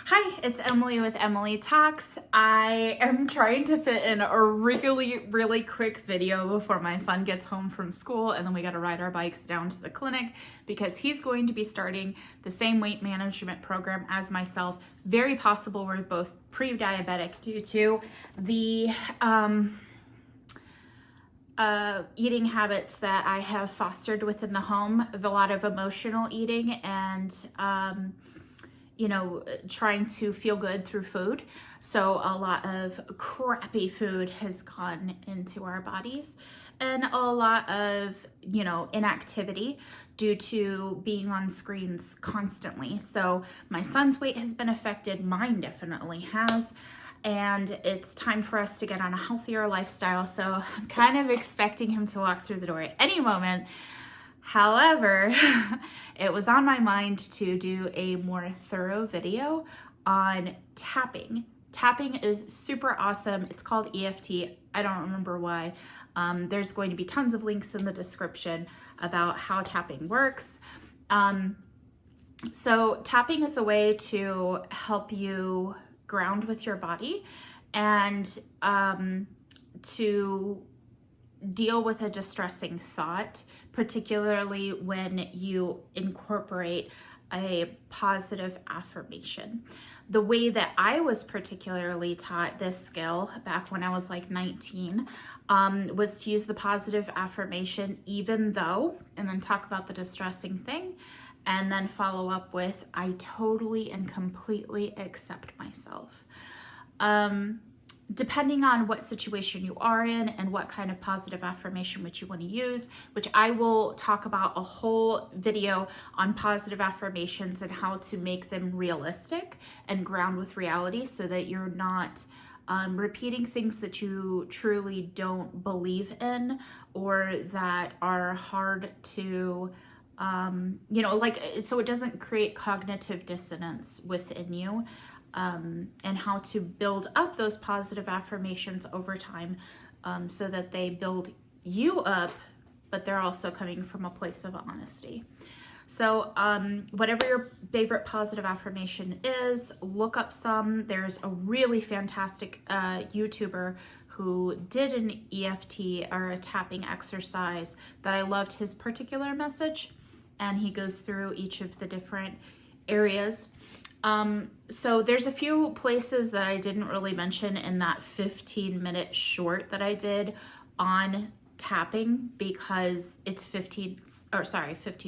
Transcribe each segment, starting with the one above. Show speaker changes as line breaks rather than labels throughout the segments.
Hi, it's Emily with Emily Talks. I am trying to fit in a really quick video before my son gets home from school, and then we got to ride our bikes down to the clinic because he's going to be starting the same weight management program as myself. Very possible we're both pre-diabetic due to the eating habits that I have fostered within the home, a lot of emotional eating and trying to feel good through food. So a lot of crappy food has gone into our bodies, and a lot of, inactivity due to being on screens constantly. So my son's weight has been affected, mine definitely has, and it's time for us to get on a healthier lifestyle. So I'm kind of expecting him to walk through the door at any moment. However, it was on my mind to do a more thorough video on tapping. Tapping is super awesome. It's called EFT. I don't remember why. There's going to be tons of links in the description about how tapping works. So tapping is a way to help you ground with your body and to deal with a distressing thought, particularly when you incorporate a positive affirmation. The way that I was particularly taught this skill back when I was like 19 was to use the positive affirmation, even though, and then talk about the distressing thing, and then follow up with, I totally and completely accept myself. Depending on what situation you are in and what kind of positive affirmation which you want to use, which I will talk about a whole video on positive affirmations and how to make them realistic and ground with reality so that you're not repeating things that you truly don't believe in or that are hard to so it doesn't create cognitive dissonance within you, and how to build up those positive affirmations over time, so that they build you up, but they're also coming from a place of honesty. So whatever your favorite positive affirmation is, look up some. There's a really fantastic YouTuber who did an EFT or a tapping exercise that I loved his particular message, and he goes through each of the different areas. So there's a few places that I didn't really mention in that 15-minute short that I did on tapping because it's 15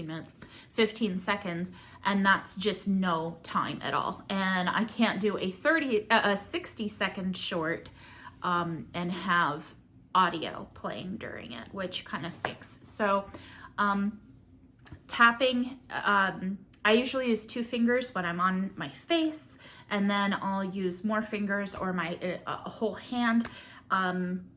minutes, 15 seconds, and that's just no time at all. And I can't do a 60-second short and have audio playing during it, which kind of stinks. So tapping, I usually use 2 fingers when I'm on my face, and then I'll use more fingers or my whole hand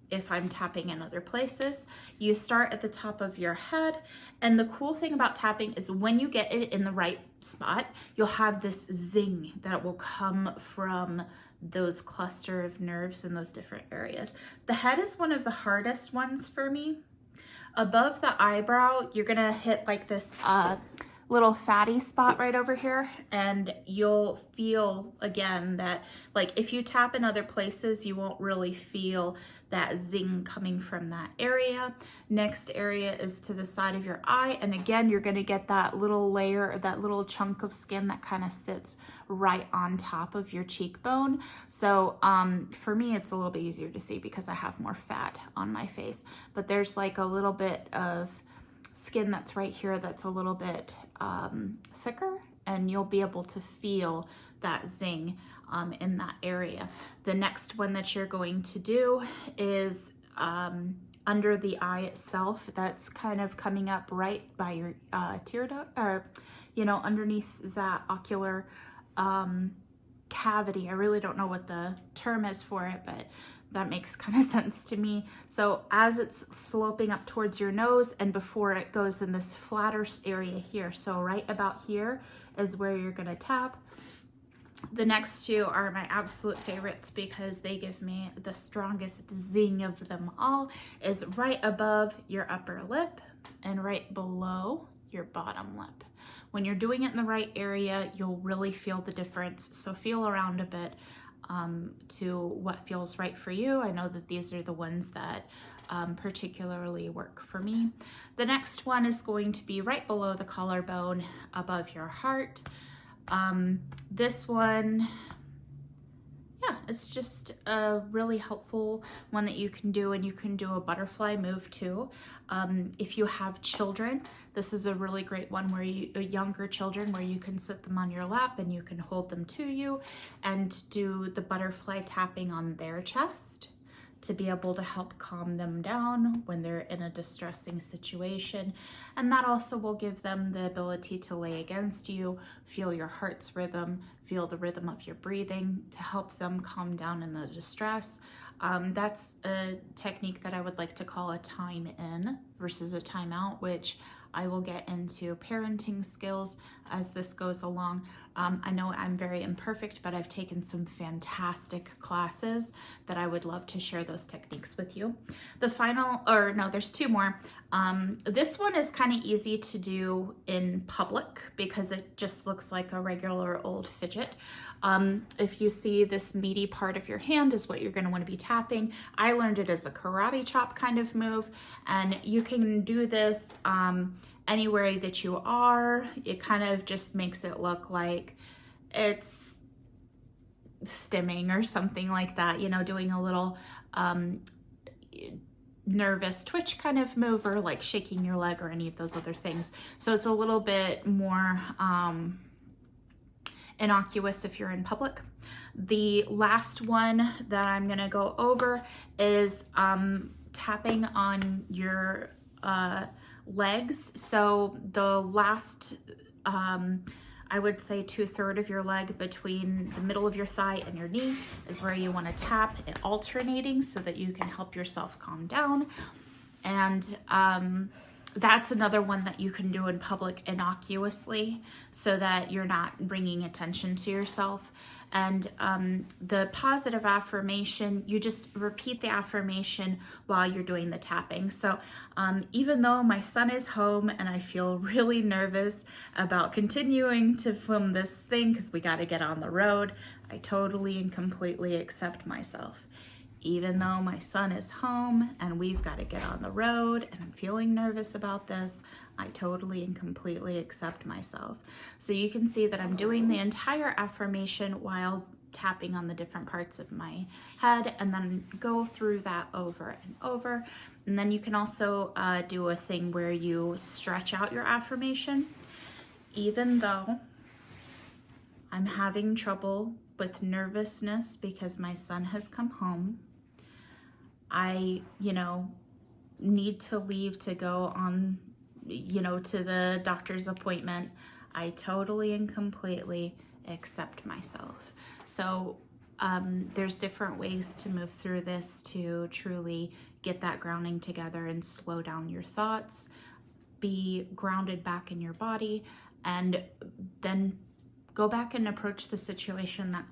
if I'm tapping in other places. You start at the top of your head, and the cool thing about tapping is when you get it in the right spot, you'll have this zing that will come from those cluster of nerves in those different areas. The head is one of the hardest ones for me. Above the eyebrow, you're gonna hit like this little fatty spot right over here, and you'll feel again that, like, if you tap in other places, you won't really feel that zing coming from that area. Next area is to the side of your eye, and again, you're going to get that little layer, that little chunk of skin that kind of sits right on top of your cheekbone. So for me, it's a little bit easier to see because I have more fat on my face, but there's like a little bit of skin that's right here that's a little bit thicker, and you'll be able to feel that zing in that area. The next one that you're going to do is under the eye itself. That's kind of coming up right by your tear duct, or underneath that ocular cavity. I really don't know what the term is for it, but that makes kind of sense to me. So as it's sloping up towards your nose and before it goes in this flatter area here. So right about here is where you're gonna tap. The next 2 are my absolute favorites because they give me the strongest zing of them all, is right above your upper lip and right below your bottom lip. when you're doing it in the right area, you'll really feel the difference. So feel around a bit to what feels right for you. I know that these are the ones that particularly work for me. The next one is going to be right below the collarbone, above your heart. This one, yeah, it's just a really helpful one that you can do, and you can do a butterfly move too. If you have children, this is a really great one where younger children, where you can sit them on your lap and you can hold them to you and do the butterfly tapping on their chest to be able to help calm them down when they're in a distressing situation. And that also will give them the ability to lay against you, feel your heart's rhythm, feel the rhythm of your breathing to help them calm down in the distress. That's a technique that I would like to call a time in versus a time out, which I will get into parenting skills as this goes along. I know I'm very imperfect, but I've taken some fantastic classes that I would love to share those techniques with you. The final, or no, there's two more. This one is kind of easy to do in public because it just looks like a regular old fidget. If you see this meaty part of your hand is what you're going to want to be tapping. I learned it as a karate chop kind of move, and you can do this anywhere that you are. It kind of just makes it look like it's stimming or something like that, you know, doing a little nervous twitch kind of move, or like shaking your leg or any of those other things. So it's a little bit more innocuous if you're in public. The last one that I'm gonna go over is tapping on your legs. So the last, I would say 2/3 of your leg between the middle of your thigh and your knee is where you want to tap it, alternating so that you can help yourself calm down. And that's another one that you can do in public innocuously so that you're not bringing attention to yourself. And the positive affirmation, you just repeat the affirmation while you're doing the tapping. So even though my son is home and I feel really nervous about continuing to film this thing because we got to get on the road, I totally and completely accept myself. Even though my son is home and we've got to get on the road and I'm feeling nervous about this, I totally and completely accept myself. So you can see that I'm doing the entire affirmation while tapping on the different parts of my head, and then go through that over and over. And then you can also do a thing where you stretch out your affirmation. Even though I'm having trouble with nervousness because my son has come home, I, need to leave to go on, to the doctor's appointment. I totally and completely accept myself. So there's different ways to move through this to truly get that grounding together and slow down your thoughts, be grounded back in your body, and then go back and approach the situation that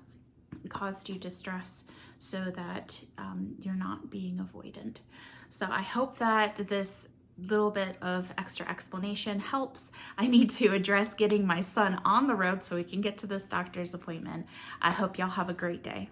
caused you distress so that you're not being avoidant. So I hope that this little bit of extra explanation helps. I need to address getting my son on the road so we can get to this doctor's appointment. I hope y'all have a great day.